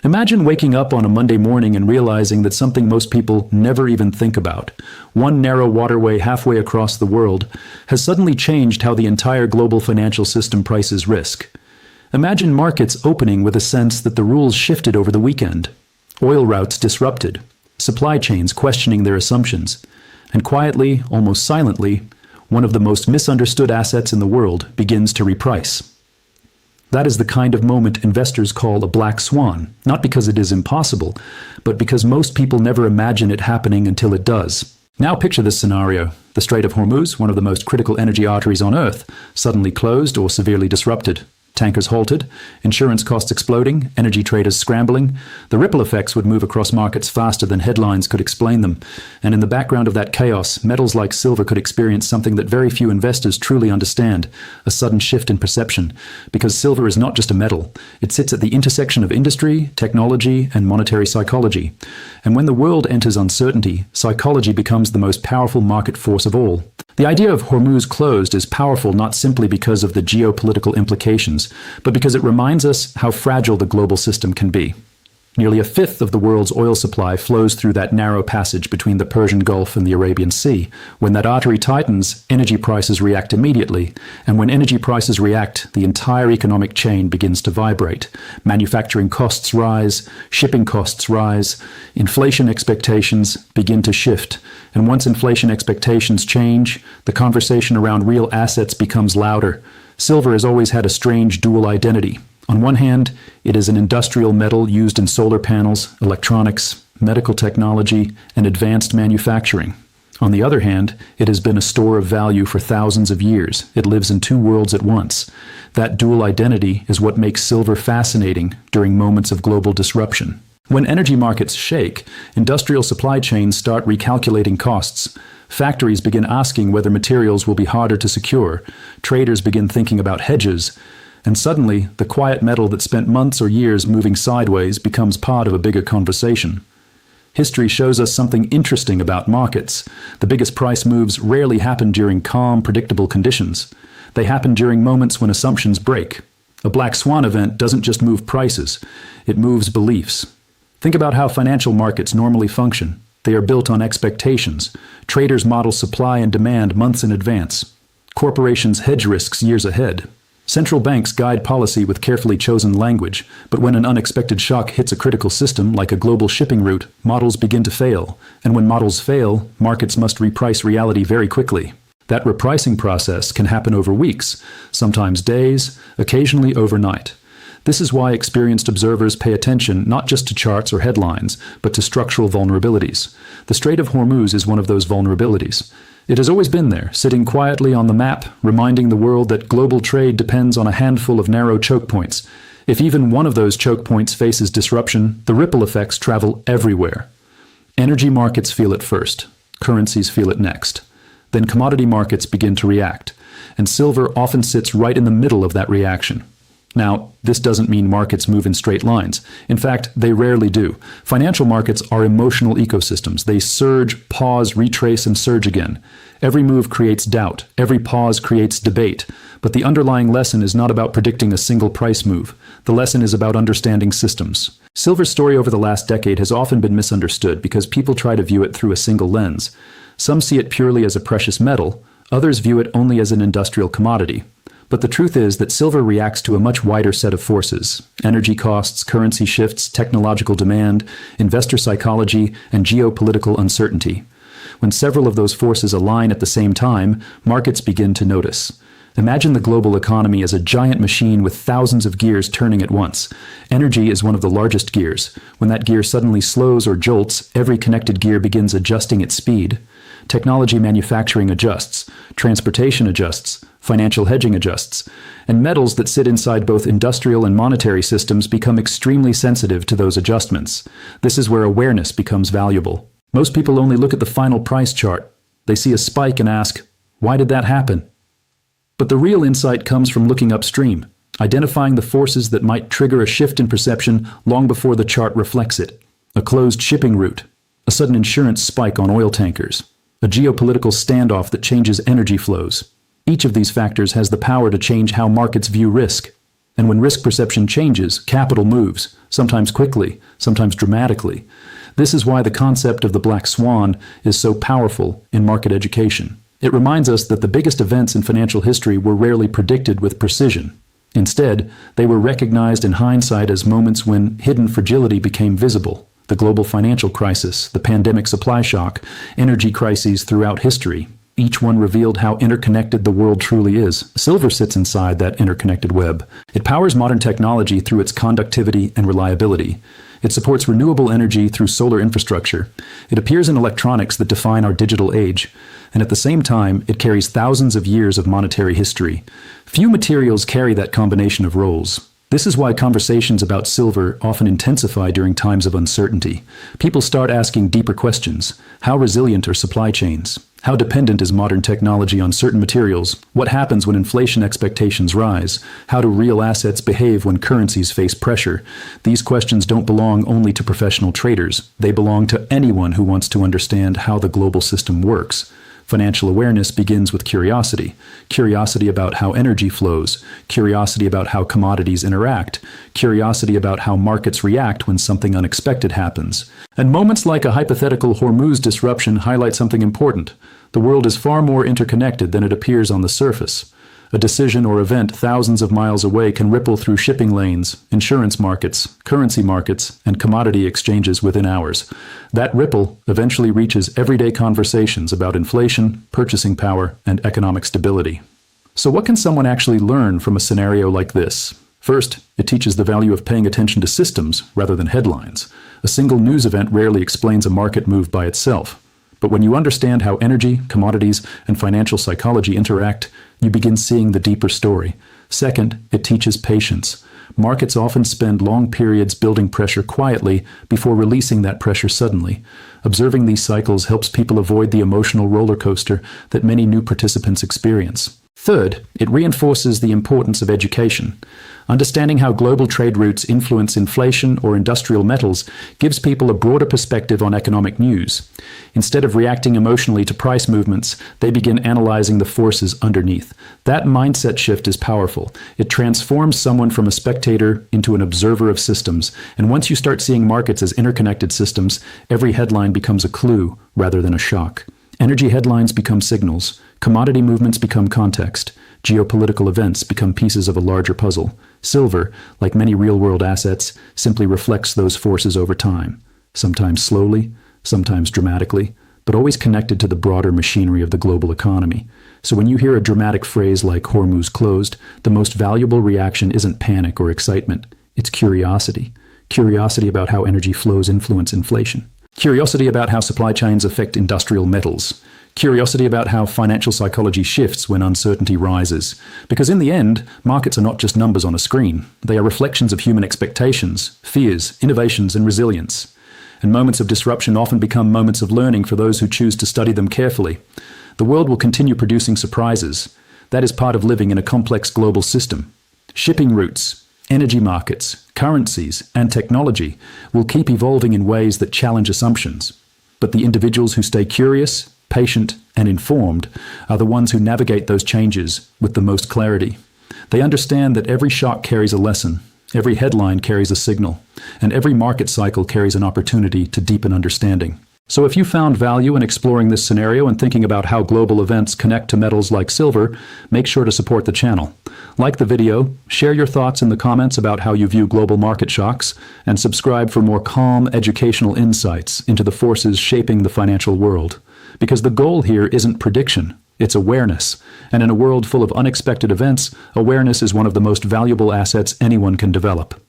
Imagine waking up on a Monday morning and realizing that something most people never even think about, one narrow waterway halfway across the world, has suddenly changed how the entire global financial system prices risk. Imagine markets opening with a sense that the rules shifted over the weekend, oil routes disrupted, supply chains questioning their assumptions, and quietly, almost silently, one of the most misunderstood assets in the world begins to reprice. That is the kind of moment investors call a black swan, not because it is impossible, but because most people never imagine it happening until it does. Now picture this scenario. The Strait of Hormuz, one of the most critical energy arteries on Earth, suddenly closed or severely disrupted. Tankers halted, insurance costs exploding, energy traders scrambling. The ripple effects would move across markets faster than headlines could explain them. And in the background of that chaos, metals like silver could experience something that very few investors truly understand, a sudden shift in perception. Because silver is not just a metal. It sits at the intersection of industry, technology, and monetary psychology. And when the world enters uncertainty, psychology becomes the most powerful market force of all. The idea of Hormuz closed is powerful not simply because of the geopolitical implications, but because it reminds us how fragile the global system can be. Nearly a fifth of the world's oil supply flows through that narrow passage between the Persian Gulf and the Arabian Sea. When that artery tightens, energy prices react immediately. And when energy prices react, the entire economic chain begins to vibrate. Manufacturing costs rise, shipping costs rise, inflation expectations begin to shift. And once inflation expectations change, the conversation around real assets becomes louder. Silver has always had a strange dual identity. On one hand, it is an industrial metal used in solar panels, electronics, medical technology, and advanced manufacturing. On the other hand, it has been a store of value for thousands of years. It lives in two worlds at once. That dual identity is what makes silver fascinating during moments of global disruption. When energy markets shake, industrial supply chains start recalculating costs. Factories begin asking whether materials will be harder to secure. Traders begin thinking about hedges. And suddenly, the quiet metal that spent months or years moving sideways becomes part of a bigger conversation. History shows us something interesting about markets. The biggest price moves rarely happen during calm, predictable conditions. They happen during moments when assumptions break. A black swan event doesn't just move prices, it moves beliefs. Think about how financial markets normally function. They are built on expectations. Traders model supply and demand months in advance. Corporations hedge risks years ahead. Central banks guide policy with carefully chosen language, but when an unexpected shock hits a critical system, like a global shipping route, models begin to fail. And when models fail, markets must reprice reality very quickly. That repricing process can happen over weeks, sometimes days, occasionally overnight. This is why experienced observers pay attention not just to charts or headlines, but to structural vulnerabilities. The Strait of Hormuz is one of those vulnerabilities. It has always been there, sitting quietly on the map, reminding the world that global trade depends on a handful of narrow choke points. If even one of those choke points faces disruption, the ripple effects travel everywhere. Energy markets feel it first. Currencies feel it next. Then commodity markets begin to react. And silver often sits right in the middle of that reaction. Now, this doesn't mean markets move in straight lines. In fact, they rarely do. Financial markets are emotional ecosystems. They surge, pause, retrace, and surge again. Every move creates doubt. Every pause creates debate. But the underlying lesson is not about predicting a single price move. The lesson is about understanding systems. Silver's story over the last decade has often been misunderstood because people try to view it through a single lens. Some see it purely as a precious metal. Others view it only as an industrial commodity. But the truth is that silver reacts to a much wider set of forces: energy costs, currency shifts, technological demand, investor psychology, and geopolitical uncertainty. When several of those forces align at the same time, markets begin to notice. Imagine the global economy as a giant machine with thousands of gears turning at once. Energy is one of the largest gears. When that gear suddenly slows or jolts, every connected gear begins adjusting its speed. Technology manufacturing adjusts, transportation adjusts, financial hedging adjusts, and metals that sit inside both industrial and monetary systems become extremely sensitive to those adjustments. This is where awareness becomes valuable. Most people only look at the final price chart. They see a spike and ask, why did that happen? But the real insight comes from looking upstream, identifying the forces that might trigger a shift in perception long before the chart reflects it. A closed shipping route, a sudden insurance spike on oil tankers, a geopolitical standoff that changes energy flows. Each of these factors has the power to change how markets view risk. And when risk perception changes, capital moves, sometimes quickly, sometimes dramatically. This is why the concept of the black swan is so powerful in market education. It reminds us that the biggest events in financial history were rarely predicted with precision. Instead, they were recognized in hindsight as moments when hidden fragility became visible. The global financial crisis, the pandemic supply shock, energy crises throughout history. Each one revealed how interconnected the world truly is. Silver sits inside that interconnected web. It powers modern technology through its conductivity and reliability. It supports renewable energy through solar infrastructure. It appears in electronics that define our digital age. And at the same time, it carries thousands of years of monetary history. Few materials carry that combination of roles. This is why conversations about silver often intensify during times of uncertainty. People start asking deeper questions. How resilient are supply chains? How dependent is modern technology on certain materials? What happens when inflation expectations rise? How do real assets behave when currencies face pressure? These questions don't belong only to professional traders. They belong to anyone who wants to understand how the global system works. Financial awareness begins with curiosity. Curiosity about how energy flows. Curiosity about how commodities interact. Curiosity about how markets react when something unexpected happens. And moments like a hypothetical Hormuz disruption highlight something important. The world is far more interconnected than it appears on the surface. A decision or event thousands of miles away can ripple through shipping lanes, insurance markets, currency markets, and commodity exchanges within hours. That ripple eventually reaches everyday conversations about inflation, purchasing power, and economic stability. So what can someone actually learn from a scenario like this? First, it teaches the value of paying attention to systems rather than headlines. A single news event rarely explains a market move by itself. But when you understand how energy, commodities, and financial psychology interact, you begin seeing the deeper story. Second, it teaches patience. Markets often spend long periods building pressure quietly before releasing that pressure suddenly. Observing these cycles helps people avoid the emotional roller coaster that many new participants experience. Third, it reinforces the importance of education. Understanding how global trade routes influence inflation or industrial metals gives people a broader perspective on economic news. Instead of reacting emotionally to price movements, they begin analyzing the forces underneath. That mindset shift is powerful. It transforms someone from a spectator into an observer of systems. And once you start seeing markets as interconnected systems, every headline becomes a clue rather than a shock. Energy headlines become signals. Commodity movements become context. Geopolitical events become pieces of a larger puzzle. Silver, like many real-world assets, simply reflects those forces over time, sometimes slowly, sometimes dramatically, but always connected to the broader machinery of the global economy. So when you hear a dramatic phrase like Hormuz closed, the most valuable reaction isn't panic or excitement. It's curiosity. Curiosity about how energy flows influence inflation. Curiosity about how supply chains affect industrial metals. Curiosity about how financial psychology shifts when uncertainty rises. Because in the end, markets are not just numbers on a screen. They are reflections of human expectations, fears, innovations, and resilience. And moments of disruption often become moments of learning for those who choose to study them carefully. The world will continue producing surprises. That is part of living in a complex global system. Shipping routes, energy markets, currencies, and technology will keep evolving in ways that challenge assumptions. But the individuals who stay curious, patient, and informed are the ones who navigate those changes with the most clarity. They understand that every shock carries a lesson, every headline carries a signal, and every market cycle carries an opportunity to deepen understanding. So if you found value in exploring this scenario and thinking about how global events connect to metals like silver, make sure to support the channel. Like the video, share your thoughts in the comments about how you view global market shocks, and subscribe for more calm, educational insights into the forces shaping the financial world. Because the goal here isn't prediction, it's awareness. And in a world full of unexpected events, awareness is one of the most valuable assets anyone can develop.